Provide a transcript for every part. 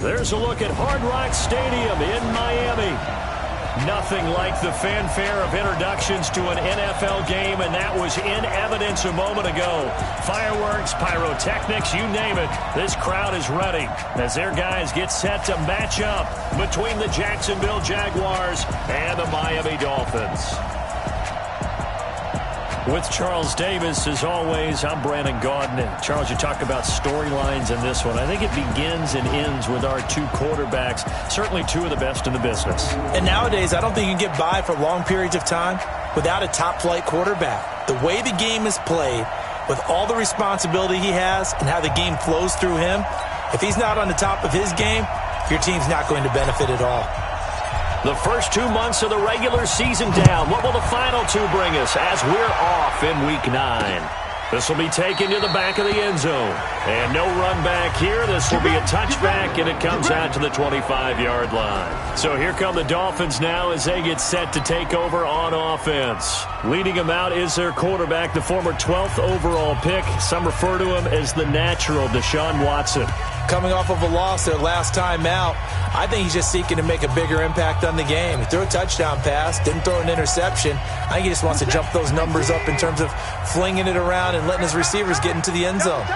There's a look at Hard Rock Stadium in Miami. Nothing like the fanfare of introductions to an NFL game, and that was in evidence a moment ago. Fireworks, pyrotechnics, you name it. This crowd is ready as their guys get set to match up between the Jacksonville Jaguars and the Miami Dolphins. With Charles Davis, as always, I'm Brandon Gaudin. Charles, you talk about storylines in this one. I think it begins and ends with our two quarterbacks, certainly two of the best in the business. And nowadays, I don't think you can get by for long periods of time without a top-flight quarterback. The way the game is played, with all the responsibility he has and how the game flows through him, if he's not on the top of his game, your team's not going to benefit at all. The first 2 months of the regular season down. What will the final two bring us as we're off in Week 9? This will be taken to the back of the end zone. And no run back here. This will be a touchback, and it comes out to the 25-yard line. So here come the Dolphins now as they get set to take over on offense. Leading them out is their quarterback, the former 12th overall pick. Some refer to him as the natural, Deshaun Watson. Coming off of a loss their last time out, I think he's just seeking to make a bigger impact on the game. He threw a touchdown pass, didn't throw an interception. I think he just wants to jump those numbers up in terms of flinging it around and letting his receivers get into the end zone.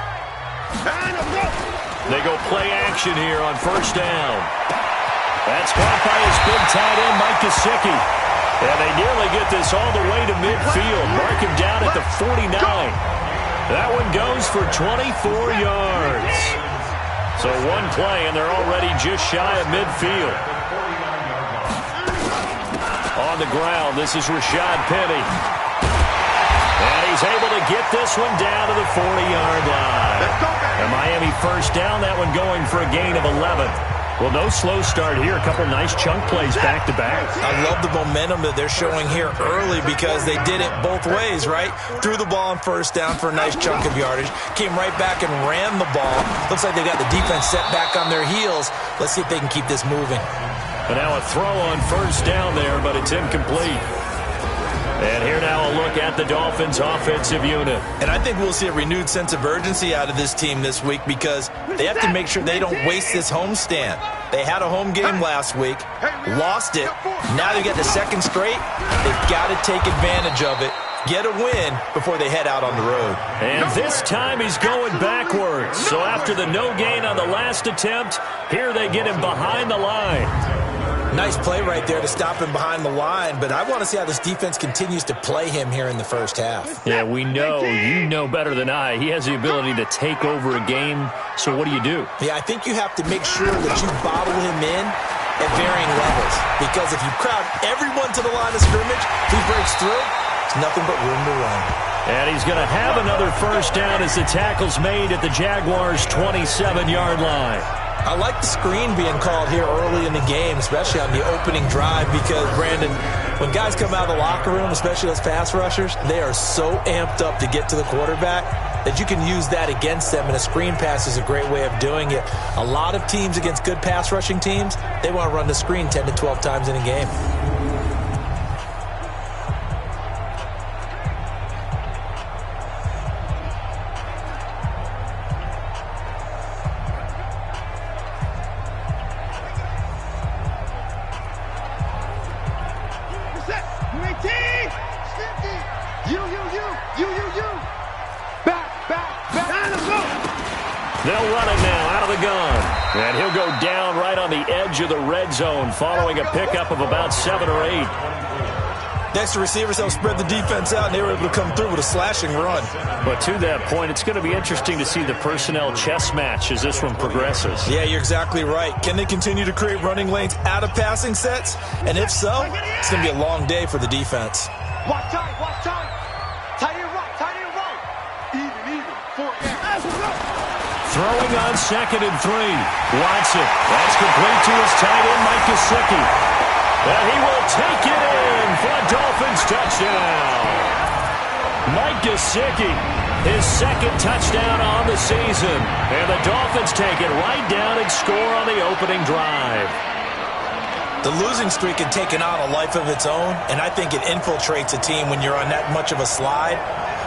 They go play action here on first down. That's caught by his big tight end, Mike Gesicki. And they nearly get this all the way to midfield. Mark him down at the 49. That one goes for 24 yards. So one play, and they're already just shy of midfield. On the ground, this is Rashad Penny. And he's able to get this one down to the 40-yard line. And Miami first down, that one going for a gain of 11. Well, no slow start here. A couple nice chunk plays back-to-back. I love the momentum that they're showing here early because they did it both ways, right? Threw the ball on first down for a nice chunk of yardage. Came right back and ran the ball. Looks like they got the defense set back on their heels. Let's see if they can keep this moving. And now a throw on first down there, but it's incomplete. And here now a look at the Dolphins' offensive unit. And I think we'll see a renewed sense of urgency out of this team this week because they have to make sure they don't waste this homestand. They had a home game last week, lost it. Now they get the second straight. They've got to take advantage of it, get a win before they head out on the road. And this time he's going backwards. So after the no gain on the last attempt, here they get him behind the line. Nice play right there to stop him behind the line, but I want to see how this defense continues to play him here in the first half. Yeah, we know, you know better than I, he has the ability to take over a game, so what do? Yeah, I think you have to make sure that you bottle him in at varying levels, because if you crowd everyone to the line of scrimmage, if he breaks through, there's nothing but room to run. And he's going to have another first down as the tackle's made at the Jaguars' 27-yard line. I like the screen being called here early in the game, especially on the opening drive, because, Brandon, when guys come out of the locker room, especially those pass rushers, they are so amped up to get to the quarterback that you can use that against them, and a screen pass is a great way of doing it. A lot of teams against good pass rushing teams, they want to run the screen 10 to 12 times in a game. They'll run it now out of the gun. And he'll go down right on the edge of the red zone following a pickup of about 7 or 8. Next, the receivers help spread the defense out, and they were able to come through with a slashing run. But to that point, it's going to be interesting to see the personnel chess match as this one progresses. Yeah, you're exactly right. Can they continue to create running lanes out of passing sets? And if so, it's going to be a long day for the defense. Watch time, watch time. Tight end right, tight end right. Even, 4 down. Throwing on 2nd and 3. Watson. That's complete to his tight end, Mike Gesicki. And he will take it in for a Dolphins touchdown. Mike Gesicki, his second touchdown on the season. And the Dolphins take it right down and score on the opening drive. The losing streak had taken on a life of its own, and I think it infiltrates a team when you're on that much of a slide.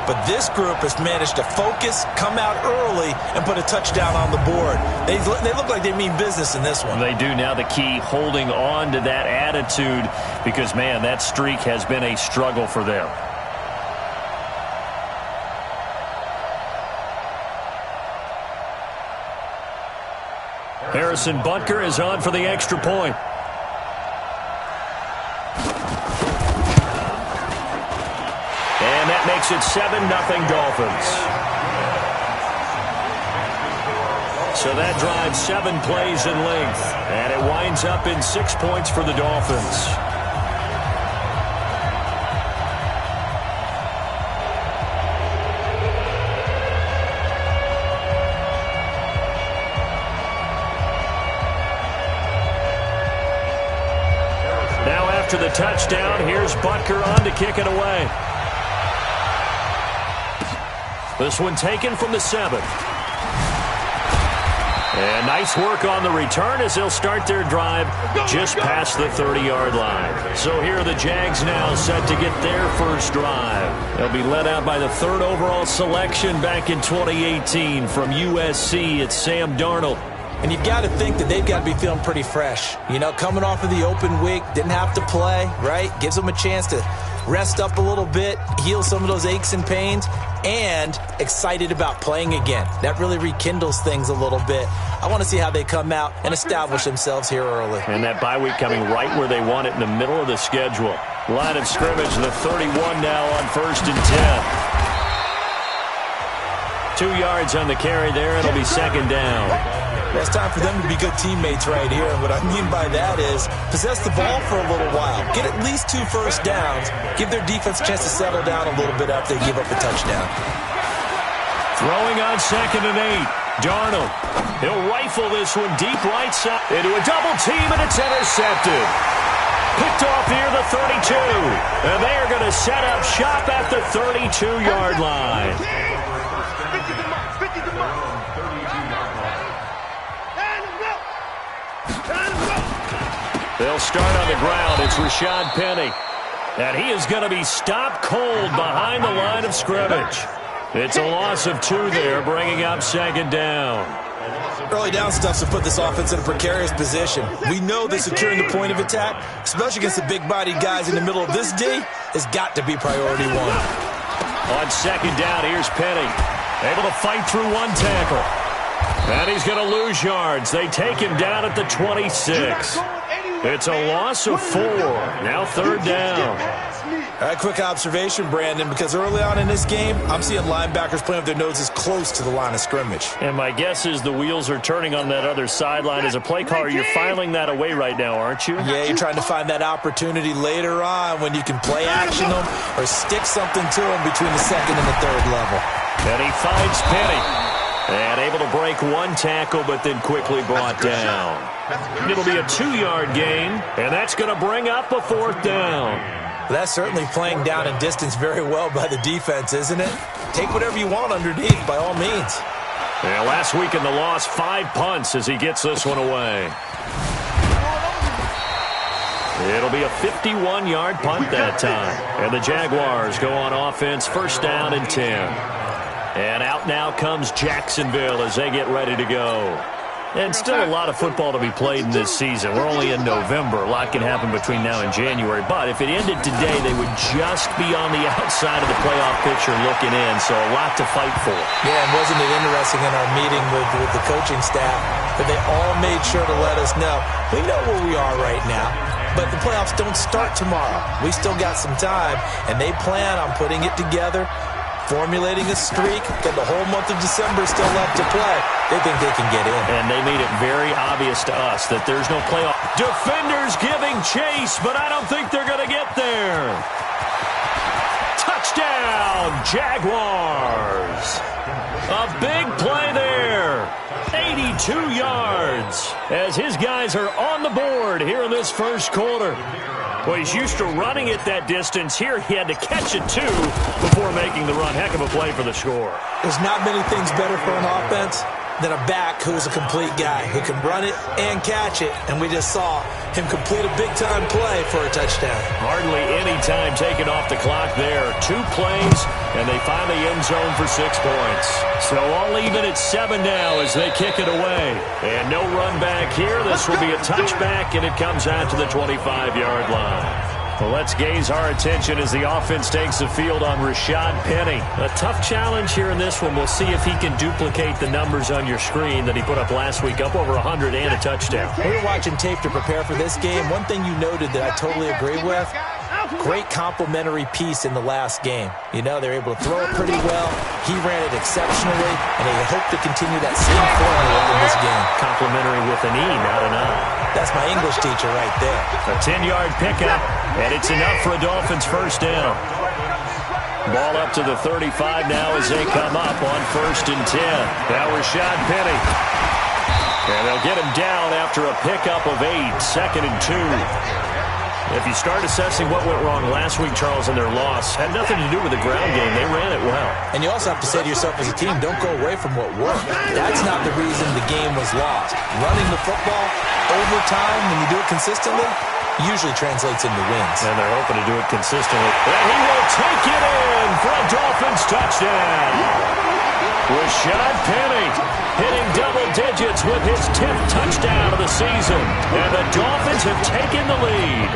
but this group has managed to focus, come out early, and put a touchdown on the board. They look like they mean business in this one. They do. Now the key, holding on to that attitude, because, man, that streak has been a struggle for them. Harrison Butker is on for the extra point. And that makes it 7-0 Dolphins. So that drives 7 plays in length, and it winds up in 6 points for the Dolphins. Now after the touchdown, here's Butker on to kick it away. This one taken from the 7. And nice work on the return as they'll start their drive just past the 30-yard line. So here are the Jags now set to get their first drive. They'll be led out by the 3rd overall selection back in 2018 from USC. It's Sam Darnold. And you've got to think that they've got to be feeling pretty fresh. You know, coming off of the open week, didn't have to play, right? Gives them a chance to rest up a little bit, heal some of those aches and pains, and excited about playing again. That really rekindles things a little bit. I want to see how they come out and establish themselves here early. And that bye week coming right where they want it, in the middle of the schedule. Line of scrimmage, the 31 now on 1st and 10. 2 yards on the carry there. It'll be 2nd down. Well, it's time for them to be good teammates right here. And what I mean by that is possess the ball for a little while. Get at least 2 first downs. Give their defense a chance to settle down a little bit after they give up a touchdown. Throwing on 2nd and 8. Darnold. He'll rifle this one deep right side into a double team, and it's intercepted. Picked off near the 32. And they are going to set up shop at the 32-yard line. They'll start on the ground. It's Rashad Penny. And he is going to be stopped cold behind the line of scrimmage. It's a loss of 2 there, bringing up 2nd down. Early down stuff to put this offense in a precarious position. We know that securing the point of attack, especially against the big-bodied guys in the middle of this D, has got to be priority 1. On 2nd down, here's Penny. Able to fight through 1 tackle. And he's going to lose yards. They take him down at the 26. It's a loss of 4. Now 3rd down. All right, quick observation, Brandon, because early on in this game, I'm seeing linebackers playing with their noses close to the line of scrimmage. And my guess is the wheels are turning on that other sideline. As a play caller, you're filing that away right now, aren't you? Yeah, you're trying to find that opportunity later on when you can play action them or stick something to them between the 2nd and the 3rd level. And he finds Penny. And able to break 1 tackle, but then quickly brought down. It'll be a 2-yard gain, and that's going to bring up a 4th down. That's certainly playing down and distance very well by the defense, isn't it? Take whatever you want underneath, by all means. Yeah, last week in the loss, 5 punts as he gets this one away. It'll be a 51-yard punt that time. And the Jaguars go on offense, 1st down and 10. And out now comes Jacksonville as they get ready to go. And still a lot of football to be played in this season. We're only in November. A lot can happen between now and January. But if it ended today, they would just be on the outside of the playoff picture looking in. So a lot to fight for. Yeah, and wasn't it interesting in our meeting with the coaching staff that they all made sure to let us know, we know where we are right now, but the playoffs don't start tomorrow. We still got some time, and they plan on putting it together, formulating a streak, got the whole month of December still left to play. They think they can get in. And they made it very obvious to us that there's no playoff. Defenders giving chase, but I don't think they're going to get there. Touchdown, Jaguars. A big play there. 82 yards as his guys are on the board here in this first quarter. Well, he's used to running it that distance. Here he had to catch it, too, before making the run. Heck of a play for the score. There's not many things better for an offense than a back who is a complete guy, who can run it and catch it. And we just saw him complete a big-time play for a touchdown. Hardly any time taken off the clock there. 2 plays, and they find the end zone for 6 points. So all even at 7 now as they kick it away. And no run back here. This will be a touchback, and it comes out to the 25-yard line. Well, let's gaze our attention as the offense takes the field on Rashad Penny. A tough challenge here in this one. We'll see if he can duplicate the numbers on your screen that he put up last week, up over 100 and a touchdown. We were watching tape to prepare for this game. One thing you noted that I totally agree with, great complimentary piece in the last game. You know, they're able to throw it pretty well. He ran it exceptionally, and they hope to continue that same formula in this game. Complimentary with an E, not an I. That's my English teacher right there. A 10-yard pickup, and it's enough for a Dolphins first down. Ball up to the 35 now as they come up on 1st and 10. Now Rashad Penny. And they'll get him down after a pickup of 8, 2nd and 2. If you start assessing what went wrong last week, Charles, in their loss, had nothing to do with the ground game. They ran it well. And you also have to say to yourself as a team, don't go away from what worked. That's not the reason the game was lost. Running the football over time, when you do it consistently, usually translates into wins. And they're hoping to do it consistently. And he will take it in for a Dolphins touchdown. Rashad Penny hitting double digits with his 10th touchdown of the season. And the Dolphins have taken the lead.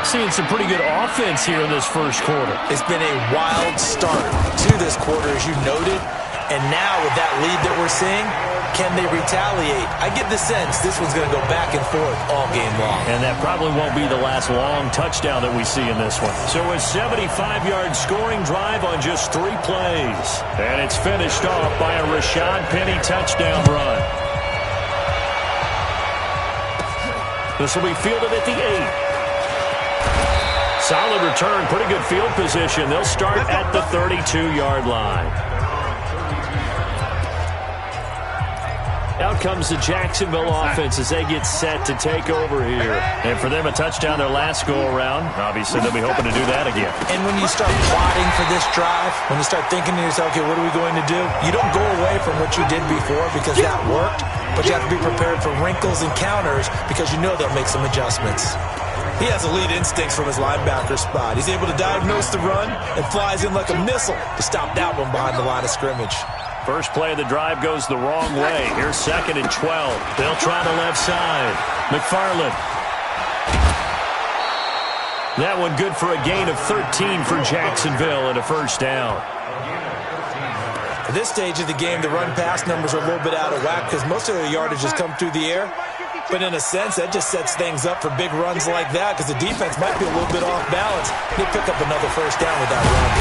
Seeing some pretty good offense here in this first quarter. It's been a wild start to this quarter, as you noted. And now with that lead that we're seeing, can they retaliate? I get the sense this one's going to go back and forth all game long. And that probably won't be the last long touchdown that we see in this one. So a 75-yard scoring drive on just 3 plays. And it's finished off by a Rashad Penny touchdown run. This will be fielded at the 8. Solid return, pretty good field position. They'll start at the 32-yard line. Out comes the Jacksonville offense as they get set to take over here. And for them, a touchdown their last go-around. Obviously, they'll be hoping to do that again. And when you start plotting for this drive, when you start thinking to yourself, okay, what are we going to do? You don't go away from what you did before because that worked, but you have to be prepared for wrinkles and counters because you know they'll make some adjustments. He has elite instincts from his linebacker spot. He's able to diagnose the run and flies in like a missile to stop that one behind the line of scrimmage. First play of the drive goes the wrong way. Here's 2nd and 12. They'll try the left side. McFarland. That one good for a gain of 13 for Jacksonville and a first down. At this stage of the game, the run-pass numbers are a little bit out of whack because most of their yardage has come through the air. But in a sense, that just sets things up for big runs like that because the defense might be a little bit off balance. They pick up another first down with that run.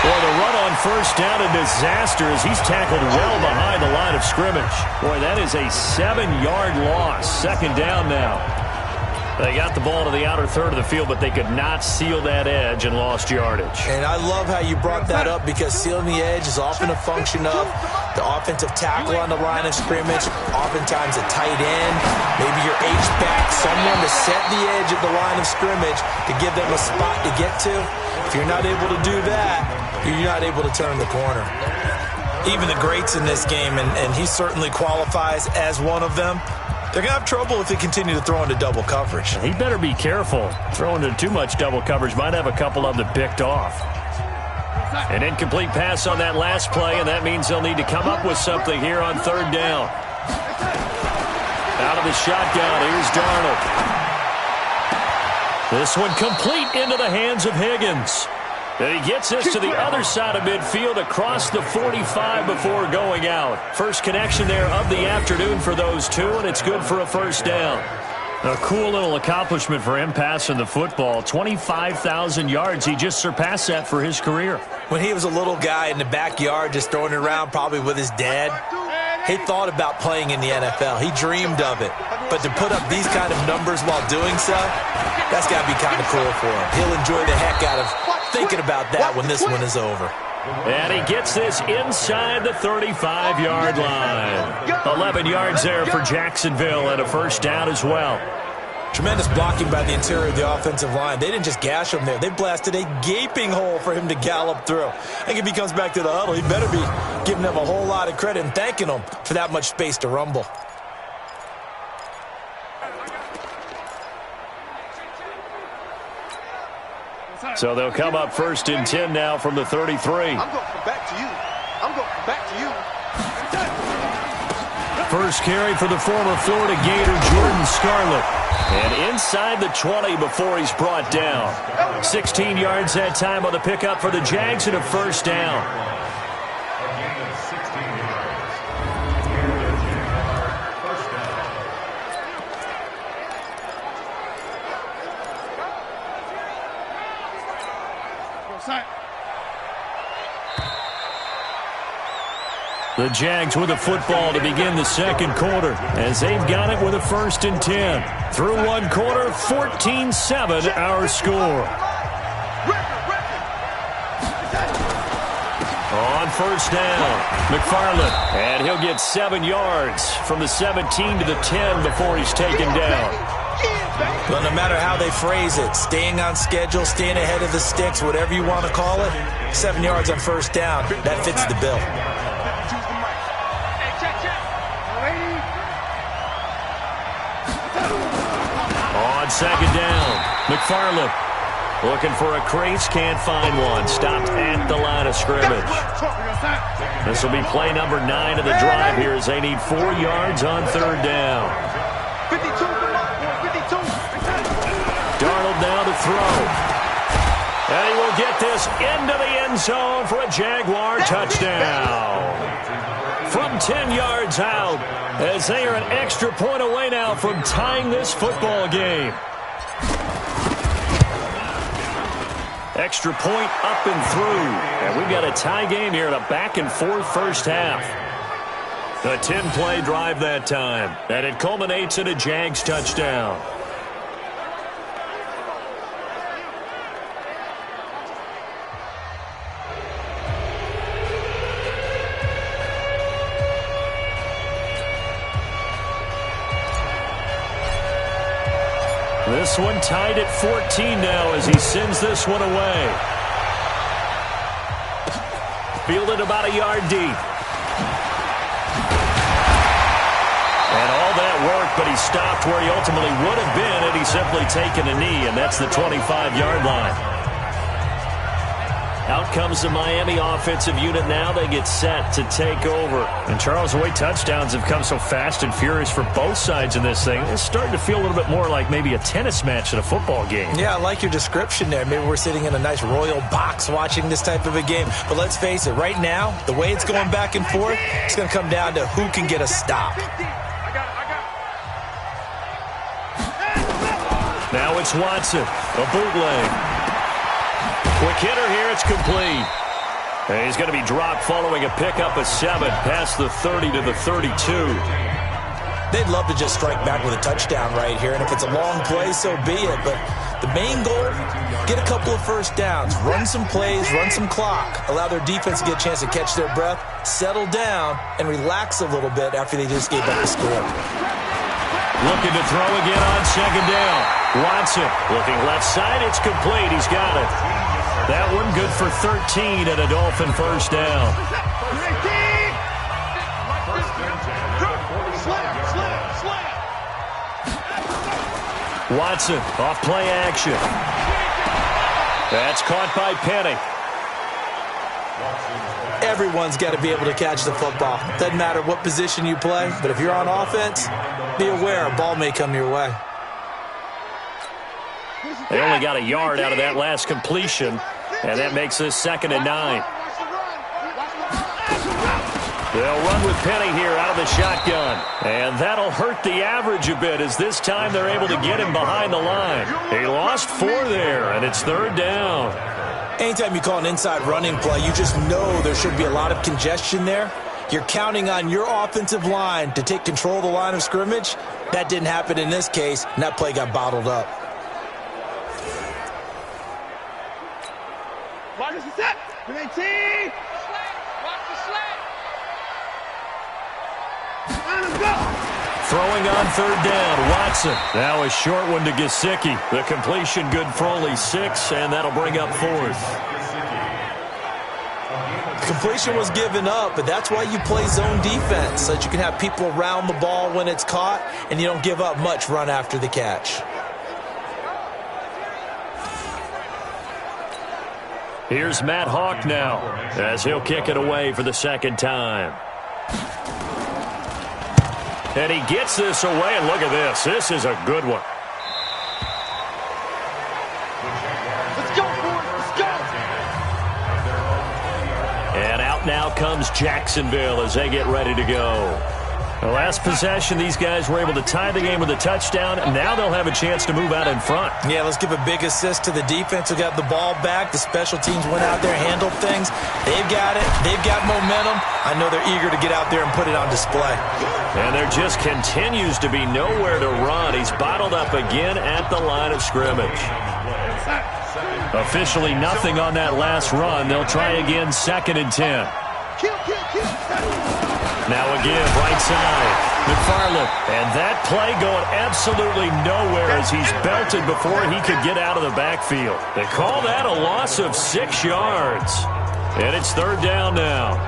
Well, the run on first down, a disaster as he's tackled well behind the line of scrimmage. Boy, that is a 7-yard loss. 2nd down now. They got the ball to the outer third of the field, but they could not seal that edge and lost yardage. And I love how you brought that up because sealing the edge is often a function of the offensive tackle on the line of scrimmage, oftentimes a tight end, maybe your H-back, someone to set the edge at the line of scrimmage to give them a spot to get to. If you're not able to do that, you're not able to turn the corner. Even the greats in this game, and he certainly qualifies as one of them, they're going to have trouble if they continue to throw into double coverage. He better be careful. Throwing into too much double coverage might have a couple of them picked off. An incomplete pass on that last play, and that means they'll need to come up with something here on 3rd down. Out of the shotgun, here's Darnold. This one complete into the hands of Higgins. And he gets this to the other side of midfield across the 45 before going out. First connection there of the afternoon for those two, and it's good for a first down. A cool little accomplishment for him passing the football. 25,000 yards. He just surpassed that for his career. When he was a little guy in the backyard just throwing it around probably with his dad, he thought about playing in the NFL. He dreamed of it. But to put up these kind of numbers while doing so, that's got to be kind of cool for him. He'll enjoy the heck out of thinking about that when this one is over. And he gets this inside the 35-yard line. 11 yards there for Jacksonville and a first down as well. Tremendous blocking by the interior of the offensive line. They didn't just gash him there. They blasted a gaping hole for him to gallop through. I think if he comes back to the huddle, he better be giving them a whole lot of credit and thanking them for that much space to rumble. So they'll come up 1st and 10 now from the 33. I'm going to come back to you. I'm going to come back to you. First carry for the former Florida Gator, Jordan Scarlett. And inside the 20 before he's brought down. 16 yards that time on the pickup for the Jags and a first down. The Jags with the football to begin the second quarter as they've got it with a 1st and 10. Through one quarter, 14-7 our score. On first down, McFarland, and he'll get 7 yards from the 17 to the 10 before he's taken down. Well, no matter how they phrase it, staying on schedule, staying ahead of the sticks, whatever you want to call it, 7 yards on first down, that fits the bill. On second down, McFarland looking for a crease, can't find one. Stopped at the line of scrimmage. This will be play number 9 of the drive here as they need 4 yards on third down. 52, come on, 52. Darnold now to throw. And he will get this into the end zone for a Jaguar touchdown. From 10 yards out, as they are an extra point away now from tying this football game. Extra point up and through. And we've got a tie game here in a back-and-forth first half. A 10-play drive that time. And it culminates in a Jags touchdown. This one tied at 14 now as he sends this one away. Fielded about a yard deep. And all that work, but he stopped where he ultimately would have been had he simply taken a knee, and that's the 25-yard line. Out comes the Miami offensive unit now. They get set to take over. And Charles, the way touchdowns have come so fast and furious for both sides in this thing, it's starting to feel a little bit more like maybe a tennis match in a football game. Yeah, I like your description there. Maybe we're sitting in a nice royal box watching this type of a game. But let's face it, right now, the way it's going back and forth, it's going to come down to who can get a stop. Now it's Watson, a bootleg. Quick hitter here, it's complete. And he's going to be dropped following a pickup of 7 past the 30 to the 32. They'd love to just strike back with a touchdown right here, and if it's a long play, so be it. But the main goal, get a couple of first downs, run some plays, run some clock, allow their defense to get a chance to catch their breath, settle down, and relax a little bit after they just gave up the score. Looking to throw again on second down. Watson looking left side. It's complete. He's got it. That one good for 13 and a Dolphin first down. Watson off play action. That's caught by Penny. Everyone's got to be able to catch the football. Doesn't matter what position you play, but if you're on offense, be aware a ball may come your way. They only got a yard out of that last completion, and that makes this 2nd and 9. They'll run with Penny here out of the shotgun, and that'll hurt the average a bit as this time they're able to get him behind the line. He lost 4 there, and it's 3rd down. Anytime you call an inside running play, you just know there should be a lot of congestion there. You're counting on your offensive line to take control of the line of scrimmage. That didn't happen in this case, and that play got bottled up. Watch the set. Good 18. Watch the slant. Let him go. Throwing on third down, Watson. Now a short one to Gesicki. The completion good for only 6, and that'll bring up 4th. Completion was given up, but that's why you play zone defense, so that you can have people around the ball when it's caught, and you don't give up much run after the catch. Here's Matt Hawk now, as he'll kick it away for the second time. And he gets this away, and look at this. This is a good one. Let's go, boys. Let's go. And out now comes Jacksonville as they get ready to go. The last possession, these guys were able to tie the game with a touchdown. Now they'll have a chance to move out in front. Yeah, let's give a big assist to the defense who got the ball back. The special teams went out there, handled things. They've got it. They've got momentum. I know they're eager to get out there and put it on display. And there just continues to be nowhere to run. He's bottled up again at the line of scrimmage. Officially nothing on that last run. They'll try again, 2nd and 10. Now again, right side, McFarland. And that play going absolutely nowhere as he's belted before he could get out of the backfield. They call that a loss of 6 yards. And it's 3rd down now.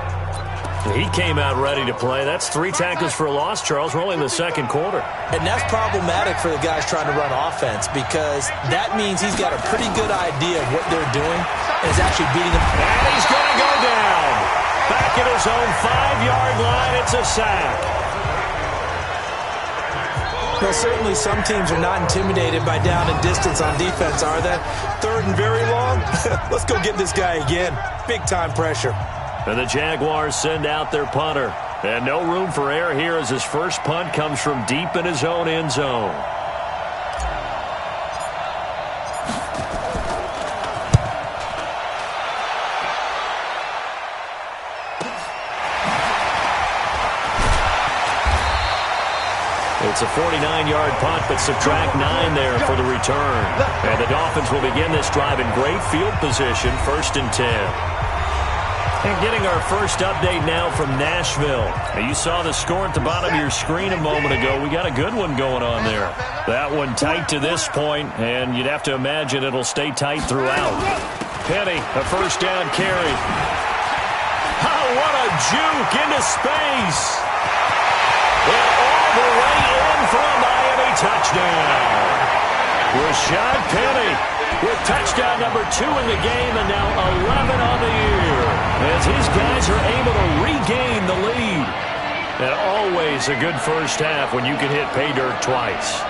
He came out ready to play. That's 3 tackles for a loss, Charles. We're only in the 2nd quarter. And that's problematic for the guys trying to run offense because that means he's got a pretty good idea of what they're doing and is actually beating them. And he's going to go down. Back at his own 5-yard line, it's a sack. Well, certainly some teams are not intimidated by down and distance on defense, are they? 3rd and very long? Let's go get this guy again. Big-time pressure. And the Jaguars send out their punter. And no room for error here as his first punt comes from deep in his own end zone. It's a 49-yard punt, but subtract 9 there for the return. And the Dolphins will begin this drive in great field position, 1st and 10. And getting our first update now from Nashville. Now, you saw the score at the bottom of your screen a moment ago. We got a good one going on there. That one tight to this point, and you'd have to imagine it'll stay tight throughout. Penny, a first down carry. Oh, what a juke into space. And all the way in for a Miami touchdown. Rashad Penny with touchdown number 2 in the game and now 11 on the year as his guys are able to regain the lead. And always a good first half when you can hit pay dirt twice.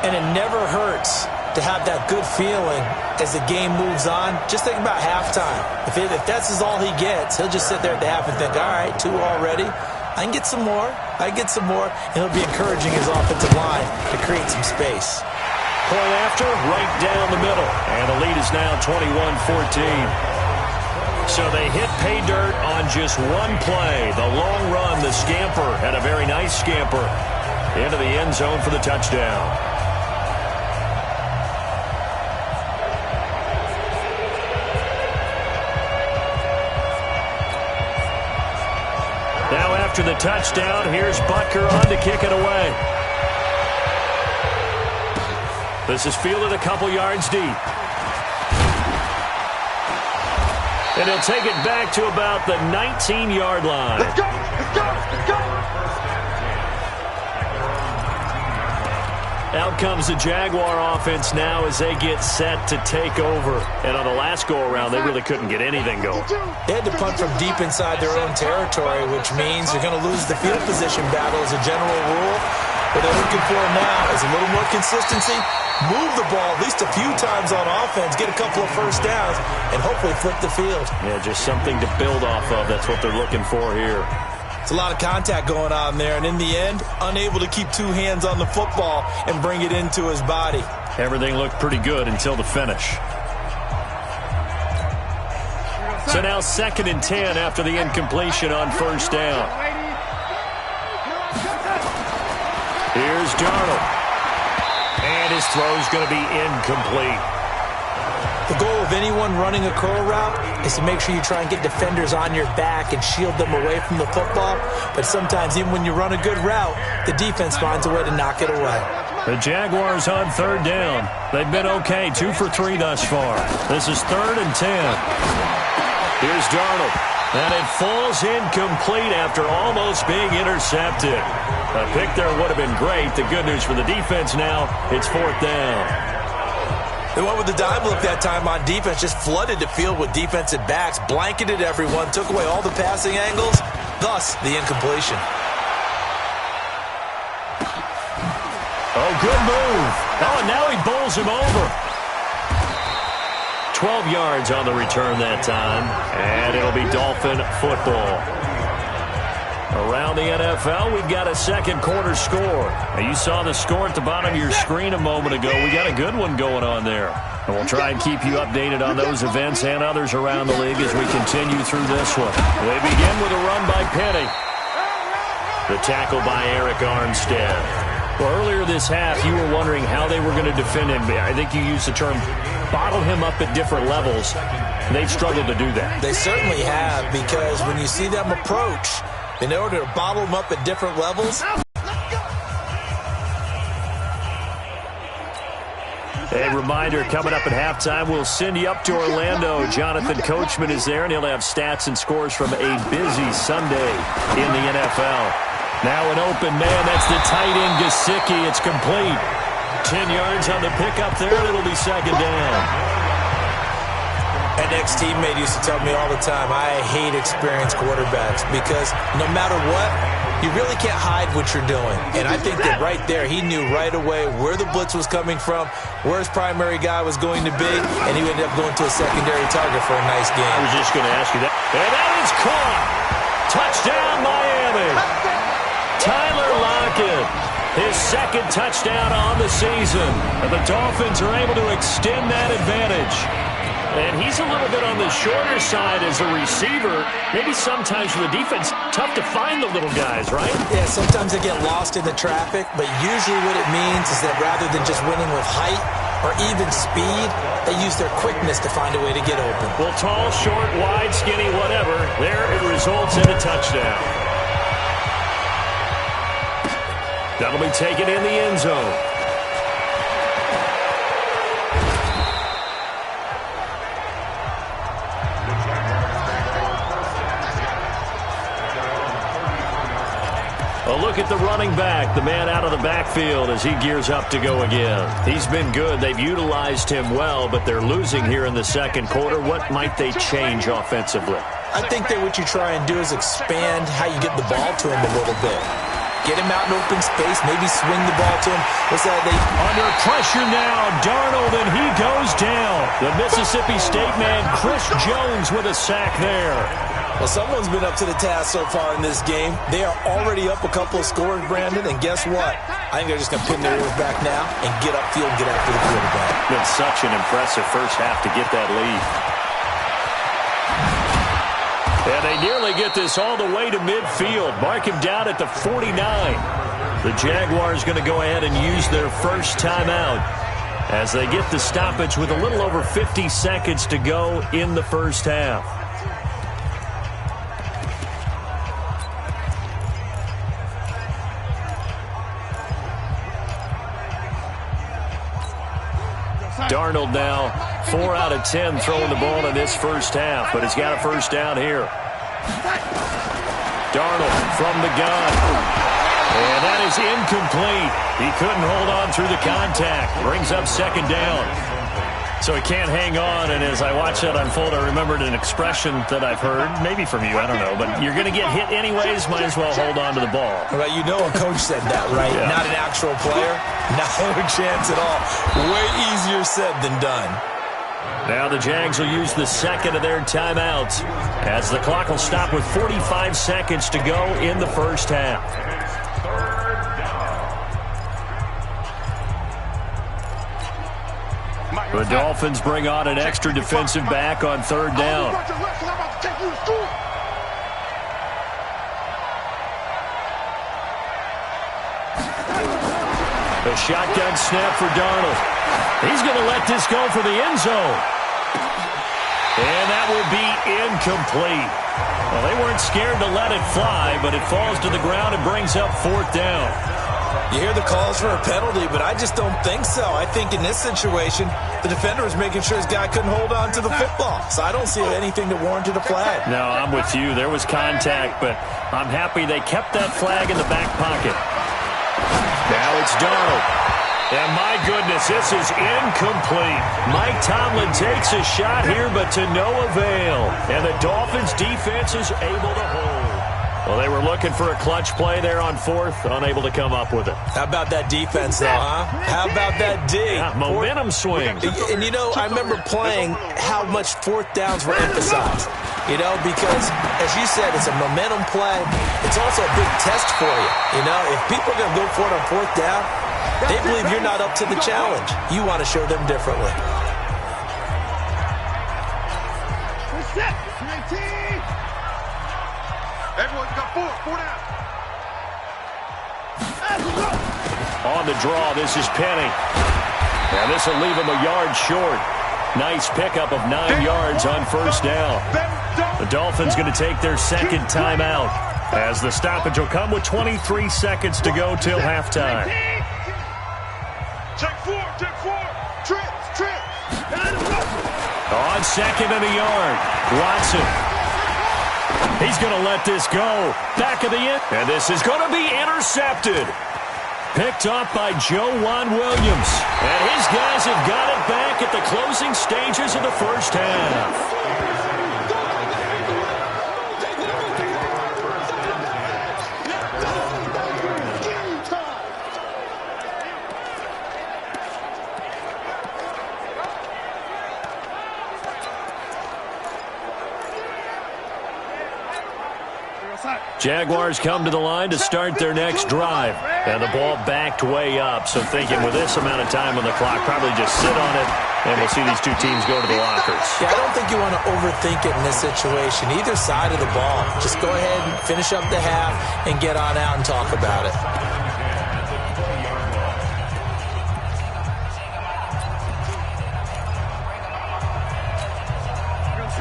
And it never hurts to have that good feeling as the game moves on. Just think about halftime. If that's all he gets, he'll just sit there at the half and think, all right, 2 already. I can get some more. I can get some more. And he'll be encouraging his offensive line to create some space. Point after, right down the middle. And the lead is now 21-14. So they hit pay dirt on just one play. The long run, the scamper, and a very nice scamper into the end zone for the touchdown. Now after the touchdown, here's Butker on to kick it away. This is fielded a couple yards deep. And he'll take it back to about the 19-yard line. Let's go, let's go, let's go. Out comes the Jaguar offense now as they get set to take over. And on the last go-around, they really couldn't get anything going. They had to punt from deep inside their own territory, which means you're going to lose the field position battle as a general rule. What they're looking for now is a little more consistency, move the ball at least a few times on offense, get a couple of first downs, and hopefully flip the field. Yeah, just something to build off of. That's what they're looking for here. It's a lot of contact going on there, and in the end, unable to keep 2 hands on the football and bring it into his body. Everything looked pretty good until the finish. So now 2nd and 10 after the incompletion on first down. Here's Darnold. And his throw's going to be incomplete. The goal of anyone running a curl route is to make sure you try and get defenders on your back and shield them away from the football. But sometimes, even when you run a good route, the defense finds a way to knock it away. The Jaguars on third down. They've been okay, 2 for 3 thus far. This is 3rd and 10. Here's Darnold. And it falls incomplete after almost being intercepted. A pick there would have been great. The good news for the defense now, it's 4th down. They went with the dime look that time on defense, just flooded the field with defensive backs, blanketed everyone, took away all the passing angles, thus the incompletion. Oh, good move. Oh, and now he bowls him over. 12 yards on the return that time, and it'll be Dolphin football. Around the NFL, we've got a second quarter score. Now, you saw the score at the bottom of your screen a moment ago. We got a good one going on there. And we'll try and keep you updated on those events and others around the league as we continue through this one. They begin with a run by Penny. The tackle by Eric Armstead. Well, earlier this half, you were wondering how they were going to defend him. I think you used the term bottle him up at different levels. They've struggled to do that. They certainly have, because when you see them approach, in order to bottle him up at different levels. A reminder, coming up at halftime, we'll send you up to Orlando. Jonathan Coachman is there, and he'll have stats and scores from a busy Sunday in the NFL. Now an open man, that's the tight end, Gesicki. It's complete. 10 yards on the pickup there, and it'll be 2nd down. An ex-teammate used to tell me all the time, I hate experienced quarterbacks because no matter what, you really can't hide what you're doing. And I think that right there, he knew right away where the blitz was coming from, where his primary guy was going to be, and he ended up going to a secondary target for a nice game. I was just going to ask you that. And that is caught. Touchdown, Miami. Tyler Lockett, his 2nd touchdown on the season. And the Dolphins are able to extend that advantage. And he's a little bit on the shorter side as a receiver. Maybe sometimes for the defense, tough to find the little guys, right? Yeah, sometimes they get lost in the traffic, but usually what it means is that rather than just winning with height or even speed, they use their quickness to find a way to get open. Well, tall, short, wide, skinny, whatever, there it results in a touchdown. That'll be taken in the end zone. A look at the running back, the man out of the backfield as he gears up to go again. He's been good. They've utilized him well, but they're losing here in the second quarter. What might they change offensively? I think that what you try and do is expand how you get the ball to him a little bit. Get him out in open space, maybe swing the ball to him. What's that? Under pressure now, Darnold, and he goes down. The Mississippi State man, Chris Jones, with a sack there. Well, someone's been up to the task so far in this game. They are already up a couple of scores, Brandon, and guess what? I think they're just going to pin their ears back now and get upfield and get after the quarterback. Been such an impressive first half to get that lead. And they nearly get this all the way to midfield. Mark him down at the 49. The Jaguars going to go ahead and use their first timeout as they get the stoppage with a little over 50 seconds to go in the first half. Darnold now 4 out of 10 throwing the ball in this first half, but he's got a first down here. Darnold from the gun. And that is incomplete. He couldn't hold on through the contact. Brings up 2nd down. So he can't hang on, and as I watch that unfold, I remembered an expression that I've heard, maybe from you, I don't know, but you're going to get hit anyways, might as well hold on to the ball. Well, you know a coach said that, right? Yeah. Not an actual player. No chance at all. Way easier said than done. Now the Jags will use the second of their timeouts as the clock will stop with 45 seconds to go in the first half. The Dolphins bring on an extra defensive back on 3rd down. A shotgun snap for Darnold. He's going to let this go for the end zone. And that will be incomplete. Well, they weren't scared to let it fly, but it falls to the ground and brings up 4th down. You hear the calls for a penalty, but I just don't think so. I think in this situation, the defender was making sure his guy couldn't hold on to the football. So I don't see anything that warranted a flag. No, I'm with you. There was contact, but I'm happy they kept that flag in the back pocket. Now it's Darnold. And my goodness, this is incomplete. Mike Tomlin takes a shot here, but to no avail. And the Dolphins' defense is able to hold. Well, they were looking for a clutch play there on 4th, unable to come up with it. How about that defense, though, huh? How about that D? Yeah, momentum swing. And, you know, I remember playing how much 4th downs were emphasized. You know, because, as you said, it's a momentum play. It's also a big test for you. You know, if people are going to go for it on 4th down, they believe you're not up to the challenge. You want to show them differently. Everyone's got 4 down. On the draw, this is Penny. And this will leave him a yard short. Nice pickup of 9 yards on 1st down. The Dolphins going to take their 2nd timeout as the stoppage will come with 23 seconds to go till halftime. Check 4. Trips. On 2nd and a yard, Watson. He's going to let this go. Back of the end. And this is going to be intercepted. Picked off by Joejuan Williams. And his guys have got it back at the closing stages of the 1st half. Jaguars come to the line to start their next drive. And the ball backed way up. So thinking with this amount of time on the clock, probably just sit on it, and we'll see these two teams go to the lockers. Yeah, I don't think you want to overthink it in this situation. Either side of the ball. Just go ahead and finish up the half and get on out and talk about it.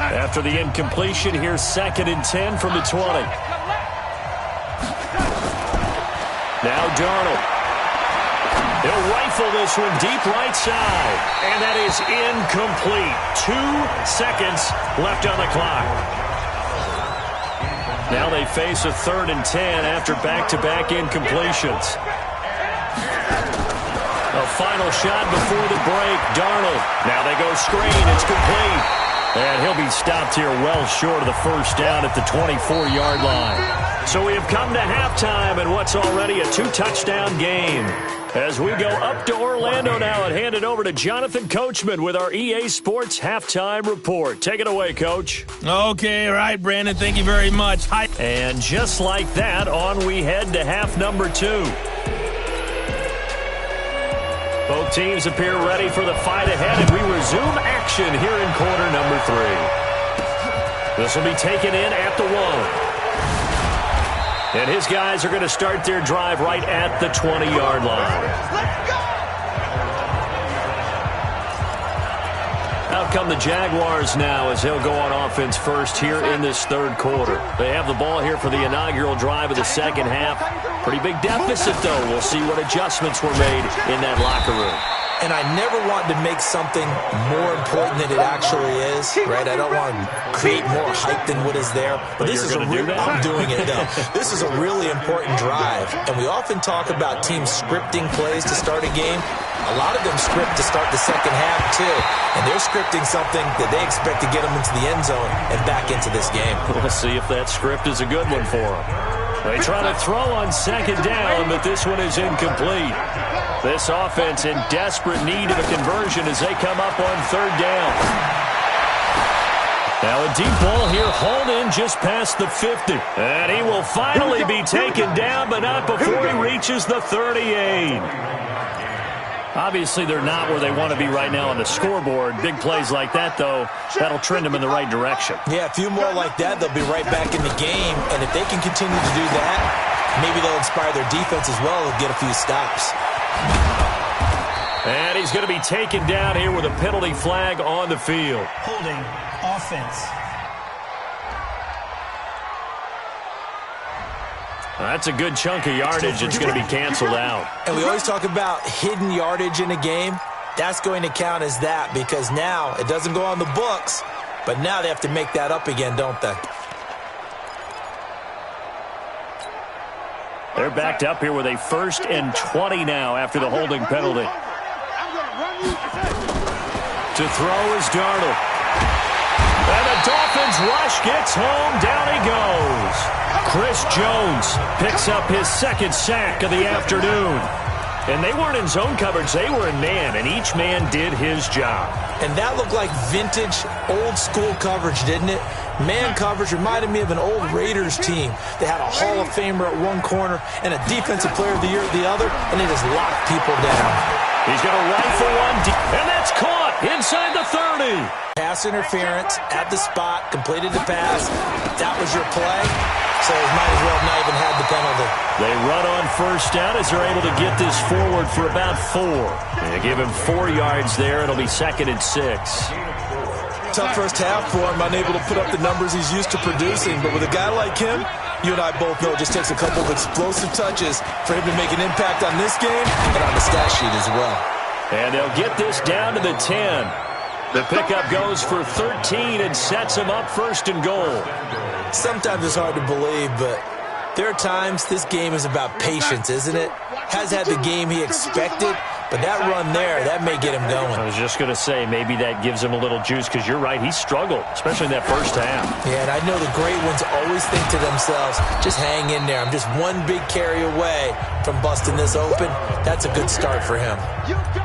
After the incompletion, here's 2nd and 10 from the 20. Now Darnold. He'll rifle this one deep right side. And that is incomplete. 2 seconds left on the clock. Now they face a 3rd and 10 after back-to-back incompletions. A final shot before the break. Darnold. Now they go screen. It's complete. And he'll be stopped here well short of the 1st down at the 24-yard line. So we have come to halftime in what's already a 2-touchdown game. As we go up to Orlando now and hand it over to Jonathan Coachman with our EA Sports Halftime Report. Take it away, Coach. Okay, all right, Brandon. Thank you very much. Hi. And just like that, on we head to half number 2. Both teams appear ready for the fight ahead, and we resume action here in quarter number 3. This will be taken in at the 1. And his guys are going to start their drive right at the 20-yard line. Out come the Jaguars now as they'll go on offense first here in this 3rd quarter. They have the ball here for the inaugural drive of the 2nd half. Pretty big deficit, though. We'll see what adjustments were made in that locker room. And I never want to make something more important than it actually is, right? I don't want to create more hype than what is there. But this is I'm doing it, though. This is a really important drive. And we often talk about teams scripting plays to start a game. A lot of them script to start the 2nd half, too. And they're scripting something that they expect to get them into the end zone and back into this game. We'll see if that script is a good one for them. They try to throw on 2nd down, but this one is incomplete. This offense in desperate need of a conversion as they come up on 3rd down. Now a deep ball here, hauled in just past the 50. And he will finally be taken down, but not before he reaches the 38. Obviously, they're not where they want to be right now on the scoreboard. Big plays like that, though, that'll trend them in the right direction. Yeah, a few more like that, they'll be right back in the game. And if they can continue to do that, maybe they'll inspire their defense as well and get a few stops. And he's going to be taken down here with a penalty flag on the field. Holding offense. That's a good chunk of yardage. It's going to be canceled out. And we always talk about hidden yardage in a game. That's going to count as that because now it doesn't go on the books, but now they have to make that up again, don't they? They're backed up here with a 1st and 20 now after the holding penalty. To throw is Darnold. And the Dolphins rush gets home. Down he goes. Chris Jones picks up his 2nd sack of the afternoon. And they weren't in zone coverage. They were in man, and each man did his job. And that looked like vintage, old-school coverage, didn't it? Man coverage reminded me of an old Raiders team. They had a Hall of Famer at one corner and a Defensive Player of the Year at the other, and they just locked people down. He's going to rifle one, and that's caught inside the 30. Pass interference at the spot, completed the pass. That was your play, so he might as well have not even had the penalty. They run on 1st down as they're able to get this forward for about 4. They give him 4 yards there. It'll be 2nd and 6. Tough first half for him, unable to put up the numbers he's used to producing. But with a guy like him, you and I both know it just takes a couple of explosive touches for him to make an impact on this game and on the stat sheet as well. And they'll get this down to the 10. The pickup goes for 13 and sets him up 1st and goal. Sometimes it's hard to believe, but there are times this game is about patience, isn't it? Has had the game he expected, but that run there, that may get him going. I was just going to say, maybe that gives him a little juice because you're right, he struggled, especially in that 1st half. Yeah, and I know the great ones always think to themselves, just hang in there. I'm just one big carry away from busting this open. That's a good start for him.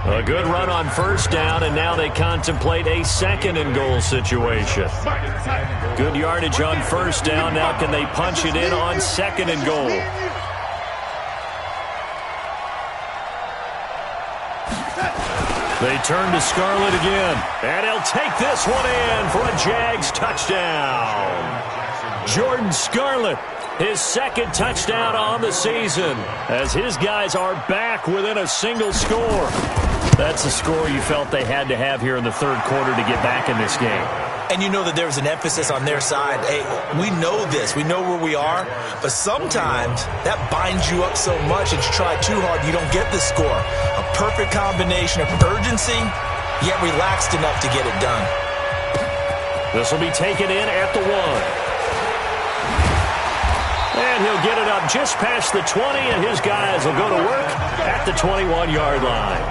A good run on 1st down, and now they contemplate a 2nd and goal situation. Good yardage on 1st down. Now can they punch it in on 2nd and goal? They turn to Scarlett again, and he'll take this one in for a Jags touchdown. Jordan Scarlett, his 2nd touchdown on the season, as his guys are back within a single score. That's a score you felt they had to have here in the 3rd quarter to get back in this game. And you know that there was an emphasis on their side. Hey, we know this. We know where we are. But sometimes that binds you up so much that you try too hard, you don't get the score. A perfect combination of urgency, yet relaxed enough to get it done. This will be taken in at the 1. And he'll get it up just past the 20, and his guys will go to work at the 21-yard line.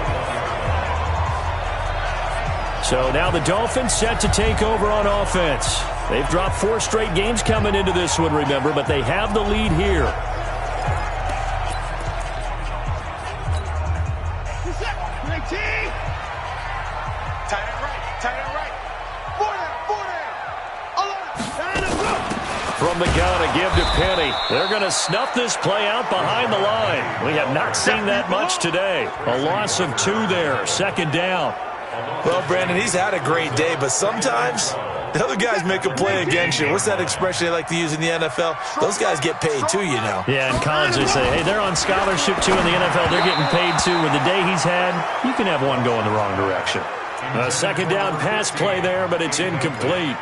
So now the Dolphins set to take over on offense. They've dropped 4 straight games coming into this one, remember, but they have the lead here. From the gun, a give to Penny. They're going to snuff this play out behind the line. We have not seen that much today. A loss of 2 there, 2nd down. Well, Brandon, he's had a great day, but sometimes the other guys make a play against you. What's that expression they like to use in the NFL? Those guys get paid too, you know. Yeah, in college they say, hey, they're on scholarship too. In the NFL, they're getting paid too. With the day he's had, you can have one go in the wrong direction. A 2nd down pass play there, but it's incomplete.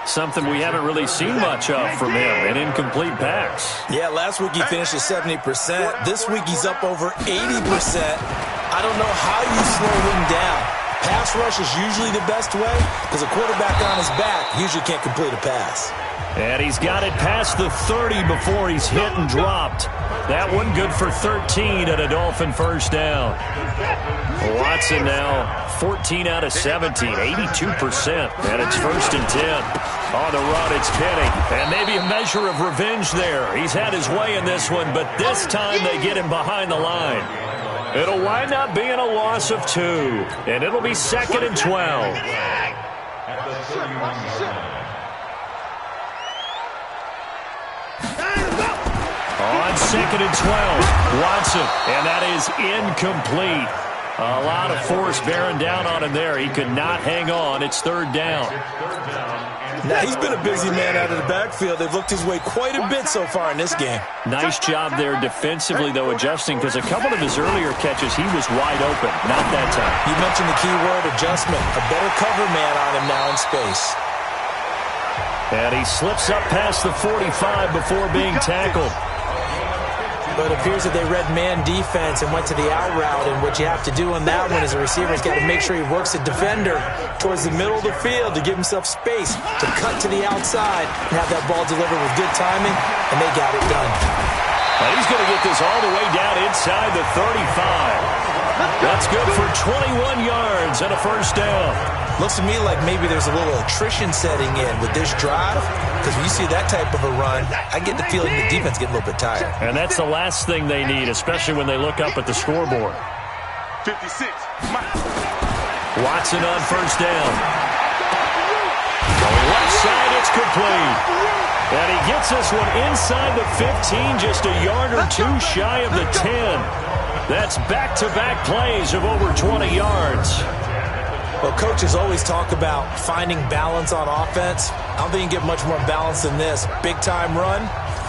Something we haven't really seen much of from him, an incomplete pass. Yeah, last week he finished at 70%. This week he's up over 80%. I don't know how you slow him down. Pass rush is usually the best way because a quarterback on his back usually can't complete a pass. And he's got it past the 30 before he's hit and dropped. That one good for 13 at a Dolphin 1st down. Watson now 14 out of 17, 82%. And it's 1st and 10. On the run, it's Penny. And maybe a measure of revenge there. He's had his way in this one, but this time they get him behind the line. It'll wind up being a loss of 2. And it'll be 2nd and 12. On 2nd and 12, Watson, and that is incomplete. A lot of force bearing down on him there. He could not hang on. It's 3rd down. Now, he's been a busy man out of the backfield. They've looked his way quite a bit so far in this game. Nice job there defensively, though, adjusting, because a couple of his earlier catches, he was wide open. Not that time. You mentioned the key word, adjustment. A better cover man on him now in space. And he slips up past the 45 before being tackled. But it appears that they read man defense and went to the out route, and what you have to do on that one as a receiver is got to make sure he works the defender towards the middle of the field to give himself space to cut to the outside and have that ball delivered with good timing, and they got it done. Well, he's going to get this all the way down inside the 35. That's good for 21 yards and a first down. Looks to me like maybe there's a little attrition setting in with this drive, because when you see that type of a run, I get the feeling the defense getting a little bit tired. And that's the last thing they need, especially when they look up at the scoreboard. 56. Watson on first down. Going left side, it's complete. And he gets this one inside the 15, just a yard or two shy of the 10. That's back-to-back plays of over 20 yards. Well, coaches always talk about finding balance on offense. I don't think you can get much more balance than this. Big-time run,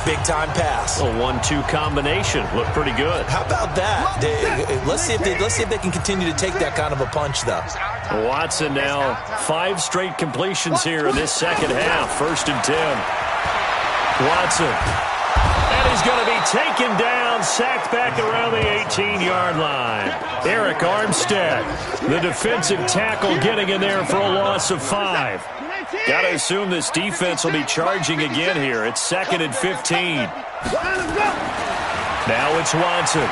big-time pass. A 1-2 combination. Looked pretty good. How about that? Let's see if they can continue to take that kind of a punch, though. Watson now 5 straight completions here in this second half. 1st and 10. Watson. And he's going to be taken down, sacked back around the 18-yard line. Eric Armstead, the defensive tackle, getting in there for a loss of 5. Got to assume this defense will be charging again here. It's 2nd and 15. Now it's Watson.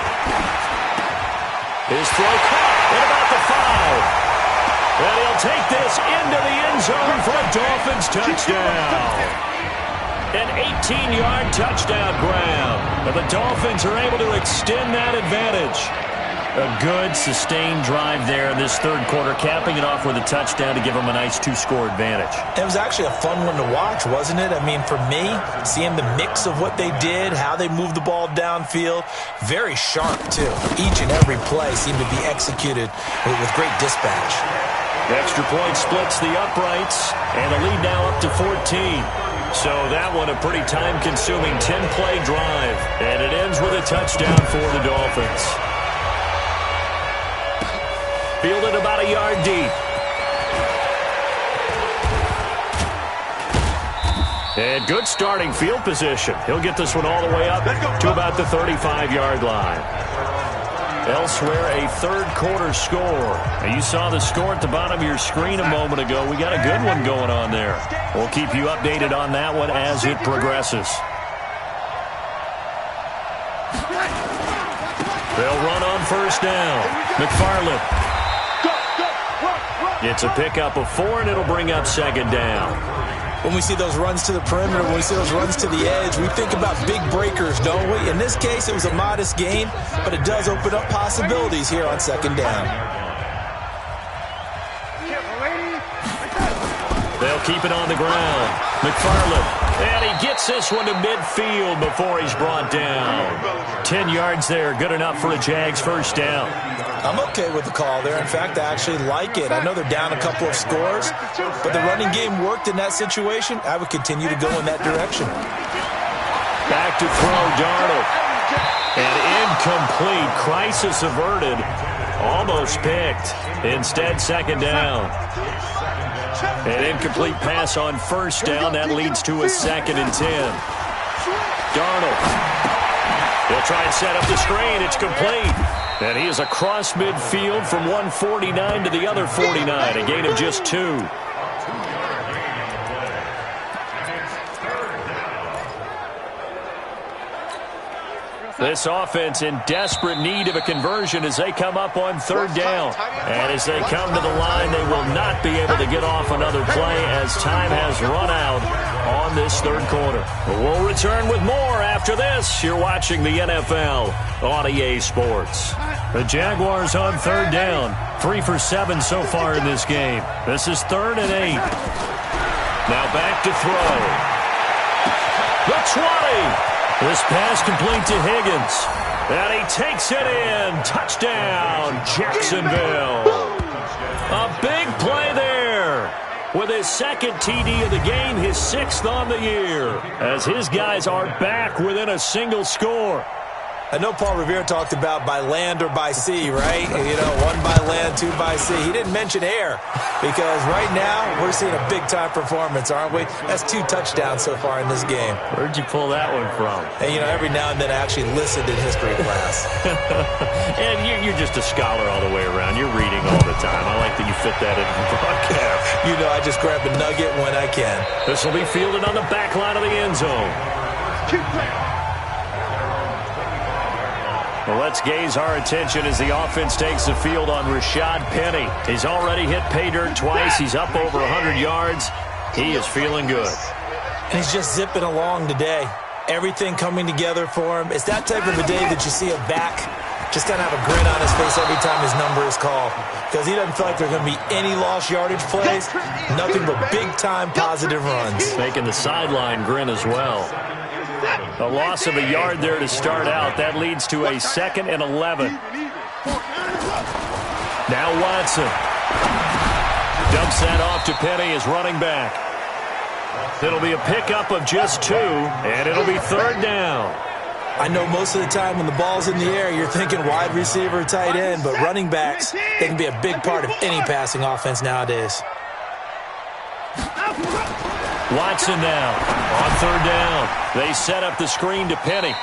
His throw caught at about the 5. And he'll take this into the end zone for a Dolphins touchdown. An 18-yard touchdown grab. And the Dolphins are able to extend that advantage. A good, sustained drive there in this third quarter, capping it off with a touchdown to give them a nice 2-score advantage. It was actually a fun one to watch, wasn't it? I mean, for me, seeing the mix of what they did, how they moved the ball downfield, very sharp, too. Each and every play seemed to be executed with great dispatch. The extra point splits the uprights, and the lead now up to 14. So that one a pretty time-consuming 10-play drive, and it ends with a touchdown for the Dolphins. Fielded about a yard deep. And good starting field position. He'll get this one all the way up to about the 35-yard line. Elsewhere, a third quarter score. Now, you saw the score at the bottom of your screen a moment ago. We got a good one going on there. We'll keep you updated on that one as it progresses. They'll run on first down. McFarland. It's a pickup of 4, and it'll bring up 2nd down. When we see those runs to the perimeter, when we see those runs to the edge, we think about big breakers, don't we? In this case, it was a modest gain, but it does open up possibilities here on 2nd down. They'll keep it on the ground. McFarland. And he gets this one to midfield before he's brought down. 10 yards there, good enough for a Jags first down. I'm okay with the call there. In fact, I actually like it. I know they're down a couple of scores, but the running game worked in that situation. I would continue to go in that direction. Back to throw, Darnold. And incomplete. Crisis averted. Almost picked. Instead, 2nd down. An incomplete pass on first down. That leads to a 2nd and 10. Darnold. He'll try and set up the screen. It's complete. And he is across midfield from 149 to the other 49. A gain of just 2. This offense in desperate need of a conversion as they come up on 3rd down. And as they come to the line, they will not be able to get off another play as time has run out on this 3rd quarter. But we'll return with more after this. You're watching the NFL on EA Sports. The Jaguars on 3rd down. 3 for 7 so far in this game. This is 3rd and 8. Now back to throw. The 20. This pass complete to Higgins. And he takes it in. Touchdown, Jacksonville. A big play there with with his second TD of the game, his 6th on the year, as his guys are back within a single score. I know Paul Revere talked about by land or by sea, right? You know, 1 by land, 2 by sea. He didn't mention air because right now we're seeing a big-time performance, aren't we? That's 2 touchdowns so far in this game. Where'd you pull that one from? And, you know, every now and then I actually listened in history class. And you're just a scholar all the way around. You're reading all the time. I like that you fit that into the broadcast. You know, I just grab a nugget when I can. This will be fielded on the back line of the end zone. Well, let's gaze our attention as the offense takes the field on Rashad Penny. He's already hit pay dirt twice. He's up over 100 yards. He is feeling good. And he's just zipping along today. Everything coming together for him. It's that type of a day that you see a back just kind of have a grin on his face every time his number is called. Because he doesn't feel like there are going to be any lost yardage plays. Nothing but big-time positive runs. Making the sideline grin as well. A loss of a yard there to start out. That leads to a 2nd and 11. Now Watson. Dumps that off to Penny as running back. It'll be a pickup of just 2, and it'll be 3rd down. I know most of the time when the ball's in the air, you're thinking wide receiver, tight end, but running backs, they can be a big part of any passing offense nowadays. Watson now on 3rd down. They set up the screen to Penny.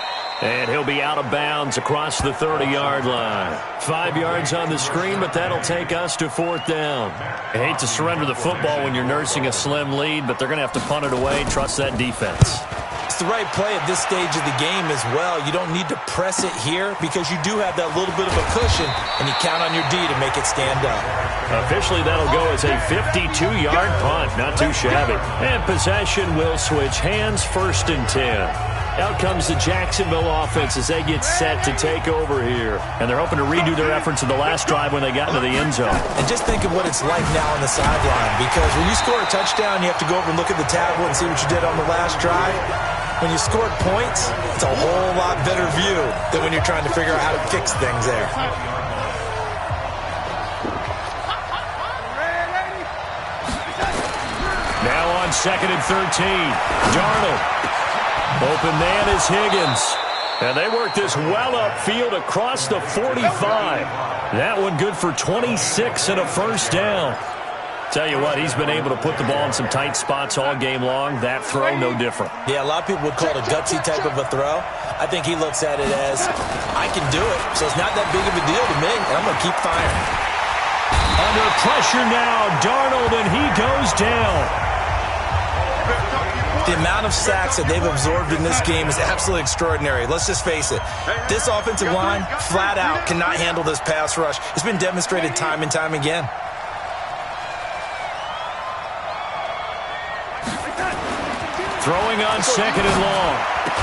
And he'll be out of bounds across the 30-yard line. 5 yards on the screen, but that'll take us to 4th down. I hate to surrender the football when you're nursing a slim lead, but they're going to have to punt it away. Trust that defense. It's the right play at this stage of the game as well. You don't need to press it here because you do have that little bit of a cushion, and you count on your D to make it stand up. Officially, that'll go as a 52-yard punt. Not too shabby. And possession will switch hands, 1st and 10. Out comes the Jacksonville offense as they get set to take over here. And they're hoping to redo their efforts in the last drive when they got into the end zone. And just think of what it's like now on the sideline, because when you score a touchdown, you have to go over and look at the tablet and see what you did on the last drive. When you scored points, it's a whole lot better view than when you're trying to figure out how to fix things there. Now on 2nd and 13, Darnold. Open man is Higgins. And they work this well upfield across the 45. That one good for 26 and a 1st down. Tell you what, he's been able to put the ball in some tight spots all game long. That throw, no different. Yeah, a lot of people would call it a gutsy type of a throw. I think he looks at it as, I can do it, so it's not that big of a deal to me, and I'm going to keep firing. Under pressure now, Darnold, and he goes down. The amount of sacks that they've absorbed in this game is absolutely extraordinary. Let's just face it. This offensive line, flat out, cannot handle this pass rush. It's been demonstrated time and time again. Throwing on 2nd and long.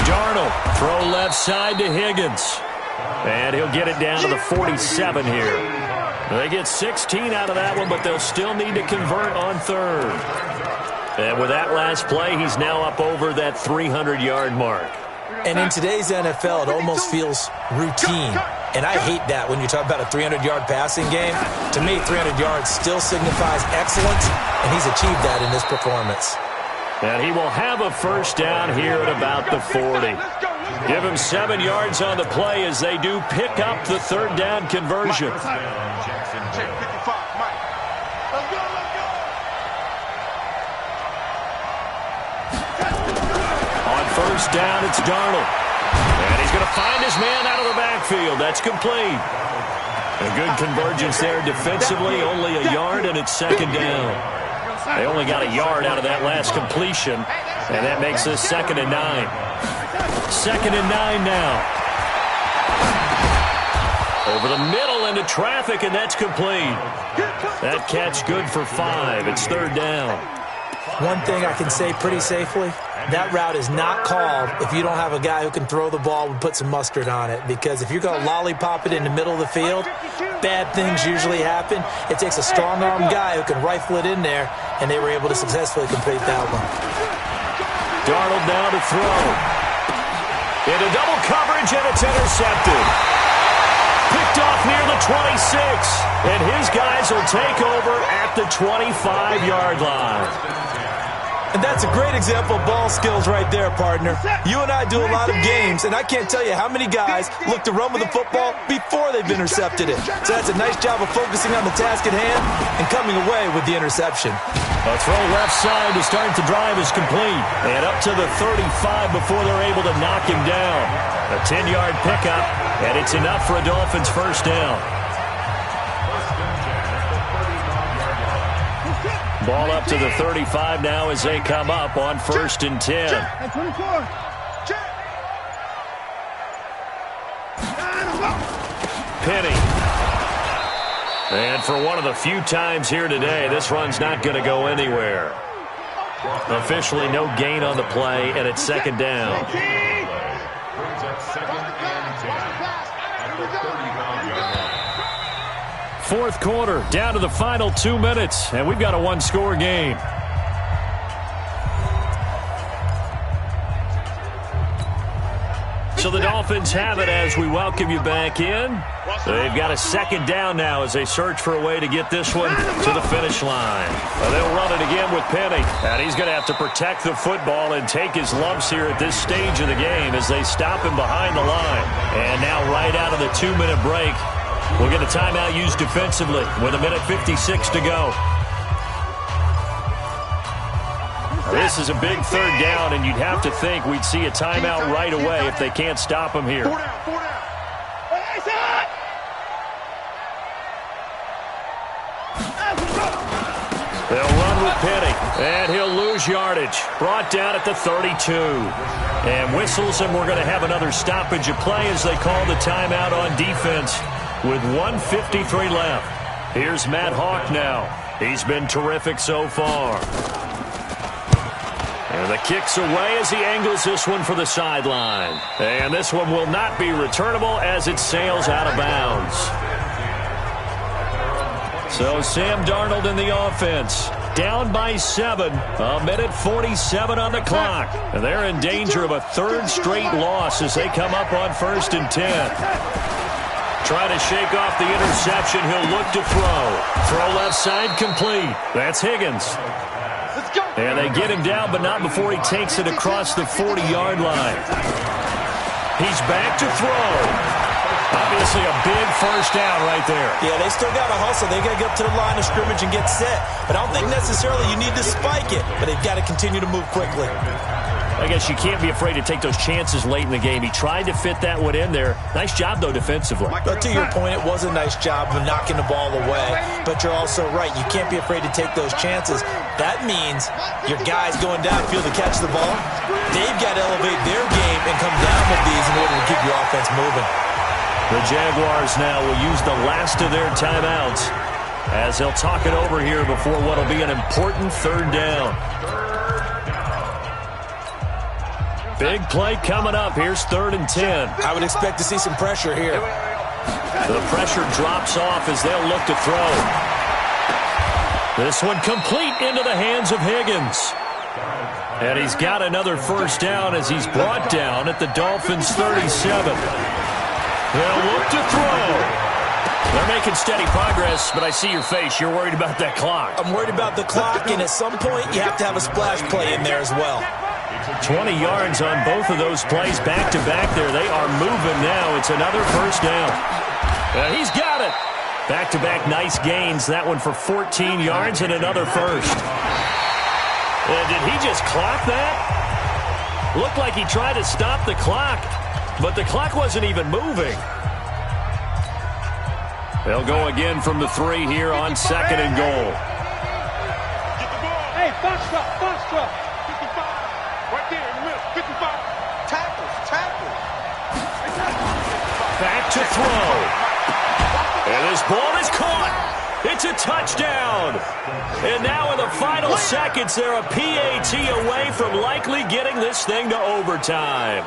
Darnold, throw left side to Higgins. And he'll get it down to the 47 here. They get 16 out of that one, but they'll still need to convert on 3rd. And with that last play, he's now up over that 300-yard mark. And in today's NFL, it almost feels routine. And I hate that when you talk about a 300-yard passing game. To me, 300 yards still signifies excellence, and he's achieved that in this performance. And he will have a 1st down here at about the 40. Give him 7 yards on the play as they do pick up the 3rd down conversion. On 1st down, it's Darnold. And he's going to find his man out of the backfield. That's complete. A good convergence there defensively, only a yard, and it's 2nd down. They only got a yard out of that last completion, and that makes this 2nd and 9. 2nd and 9 now. Over the middle into traffic, and that's complete. That catch good for 5. It's 3rd down. One thing I can say pretty safely, that route is not called if you don't have a guy who can throw the ball and put some mustard on it. Because if you're going to lollipop it in the middle of the field, bad things usually happen. It takes a strong-armed guy who can rifle it in there, and they were able to successfully complete that one. Darnold now to throw. Into double coverage, and it's intercepted. Picked off near the 26. And his guys will take over at the 25-yard line. And that's a great example of ball skills right there, partner. You and I do a lot of games, and I can't tell you how many guys look to run with the football before they've intercepted it. So that's a nice job of focusing on the task at hand and coming away with the interception. A throw left side to start the drive is complete. And up to the 35 before they're able to knock him down. A 10-yard pickup, and it's enough for a Dolphins first down. Ball up to the 35 now as they come up on 1st and 10. Penny. And for one of the few times here today, this run's not going to go anywhere. Officially no gain on the play, and it's 2nd down. Fourth quarter, down to the final 2 minutes, and we've got a 1-score game. So the Dolphins have it as we welcome you back in. They've got a 2nd down now as they search for a way to get this one to the finish line. They'll run it again with Penny, and he's going to have to protect the football and take his lumps here at this stage of the game as they stop him behind the line. And now right out of the 2-minute break, we'll get a timeout used defensively with 1:56 to go. This is a big 3rd down, and you'd have to think we'd see a timeout right away if they can't stop him here. They'll run with Penny, and he'll lose yardage. Brought down at the 32. And whistles, and we're going to have another stoppage of play as they call the timeout on defense with 1:53 left. Here's Matt Hawk now. He's been terrific so far. And the kick's away as he angles this one for the sideline. And this one will not be returnable as it sails out of bounds. So Sam Darnold in the offense. Down by 7. 1:47 on the clock. And they're in danger of a 3rd straight loss as they come up on 1st and 10. Trying to shake off the interception. He'll look to throw. Throw left side complete. That's Higgins. And they get him down, but not before he takes it across the 40-yard line. He's back to throw. Obviously a big first down right there. Yeah, they still got to hustle. They got to get up to the line of scrimmage and get set. But I don't think necessarily you need to spike it, but they've got to continue to move quickly. I guess you can't be afraid to take those chances late in the game. He tried to fit that one in there. Nice job, though, defensively. But to your point, it was a nice job of knocking the ball away. But you're also right. You can't be afraid to take those chances. That means your guys going downfield to catch the ball, they've got to elevate their game and come down with these in order to keep your offense moving. The Jaguars now will use the last of their timeouts as they'll talk it over here before what will be an important 3rd down. Big play coming up. Here's 3rd and 10. I would expect to see some pressure here. The pressure drops off as they'll look to throw. This one complete into the hands of Higgins. And he's got another first down as he's brought down at the Dolphins' 37. They'll look to throw. They're making steady progress, but I see your face. You're worried about that clock. I'm worried about the clock, and at some point you have to have a splash play in there as well. 20 yards on both of those plays back-to-back there. They are moving now. It's another first down. And he's got it. Back-to-back nice gains. That one for 14 yards and another first. And did he just clock that? Looked like he tried to stop the clock, but the clock wasn't even moving. They'll go again from the 3 here on 2nd and goal. Hey, box truck. 55. Right there in the middle. 55. Tackles. Back to throw. And this ball is caught. It's a touchdown. And now in the final seconds, they're a PAT away from likely getting this thing to overtime.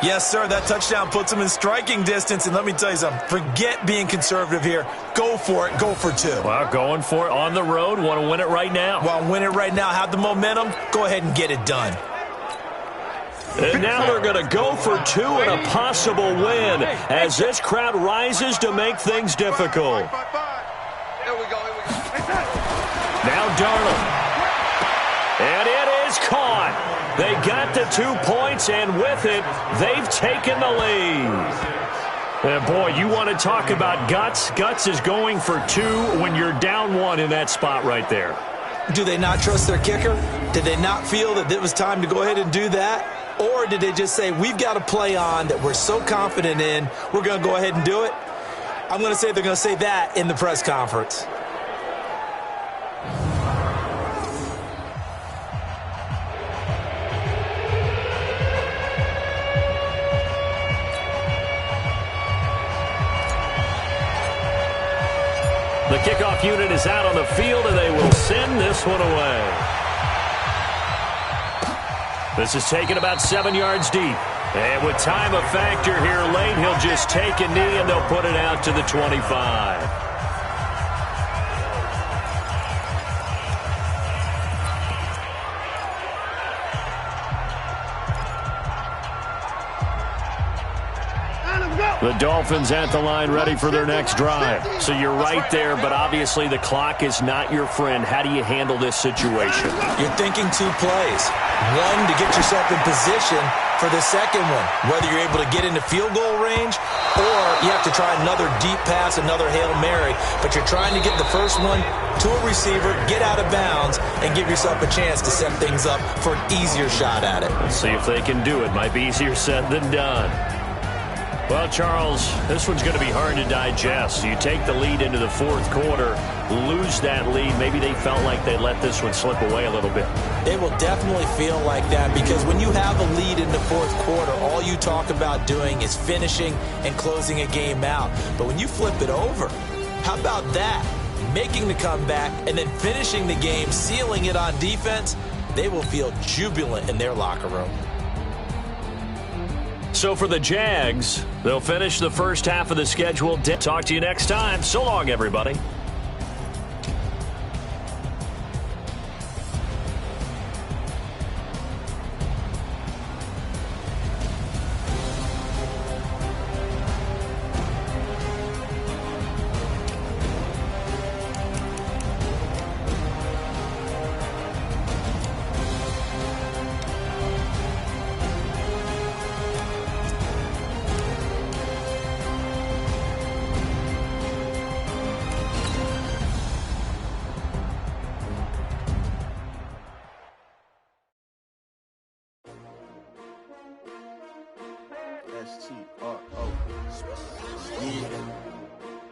Yes, sir, that touchdown puts them in striking distance. And let me tell you something, forget being conservative here. Go for it. Go for 2. Well, going for it on the road. Want to win it right now. Well, win it right now. Have the momentum. Go ahead and get it done. And now they're going to go for 2 and a possible win as this crowd rises to make things difficult. Here we go. Now Darnold. And it is caught. They got the 2 points, and with it, they've taken the lead. And boy, you want to talk about guts. Guts is going for 2 when you're down 1 in that spot right there. Do they not trust their kicker? Did they not feel that it was time to go ahead and do that? Or did they just say, we've got a play on that we're so confident in, we're going to go ahead and do it? I'm going to say they're going to say that in the press conference. The kickoff unit is out on the field, and they will send this one away. This is taken about 7 yards deep. And with time a factor here late, he'll just take a knee, and they'll put it out to the 25. The Dolphins at the line ready for their next drive. So you're right there, but obviously the clock is not your friend. How do you handle this situation? You're thinking 2 plays. One, to get yourself in position for the second one, whether you're able to get into field goal range or you have to try another deep pass, another Hail Mary, but you're trying to get the first one to a receiver, get out of bounds, and give yourself a chance to set things up for an easier shot at it. Let's see if they can do it. Might be easier said than done. Well, Charles, this one's going to be hard to digest. You take the lead into the 4th quarter, lose that lead. Maybe they felt like they let this one slip away a little bit. They will definitely feel like that because when you have a lead in the 4th quarter, all you talk about doing is finishing and closing a game out. But when you flip it over, how about that? Making the comeback and then finishing the game, sealing it on defense, they will feel jubilant in their locker room. So for the Jags, they'll finish the first half of the schedule. Talk to you next time. So long, everybody. S-T-R-O. Yeah.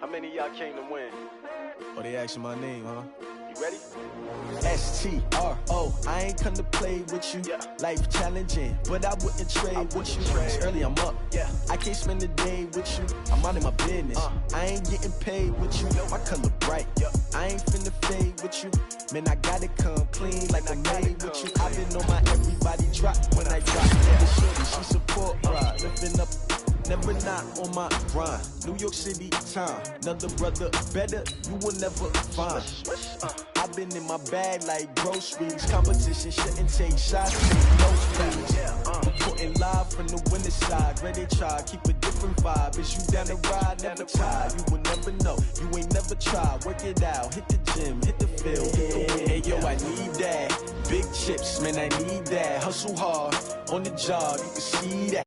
How many of y'all came to win? Oh, they asking my name, huh? You ready? S-T-R-O. I ain't come to play with you. Yeah. Life challenging, but I wouldn't trade with you. It's early, I'm up. Yeah. I can't spend the day with you. I'm out of my business. I ain't getting paid with you. My color bright. I ain't finna fade with you. Man, I gotta come clean like I made with you. I've been on my everybody drop when I drop. The shorty, she support pride. Lifting up, never not on my grind. New York City time. Another brother better, you will never find. I've been in my bag like groceries. Competition shouldn't take shots. No please. Reporting live from the winning side. Ready to try, keep a different vibe. Is you down the ride? Never try. You will never know. You ain't never tried. Work it out. Hit the gym. Hit the field. Hey yo, I need that. Big chips, man, I need that. Hustle hard on the job. You can see that.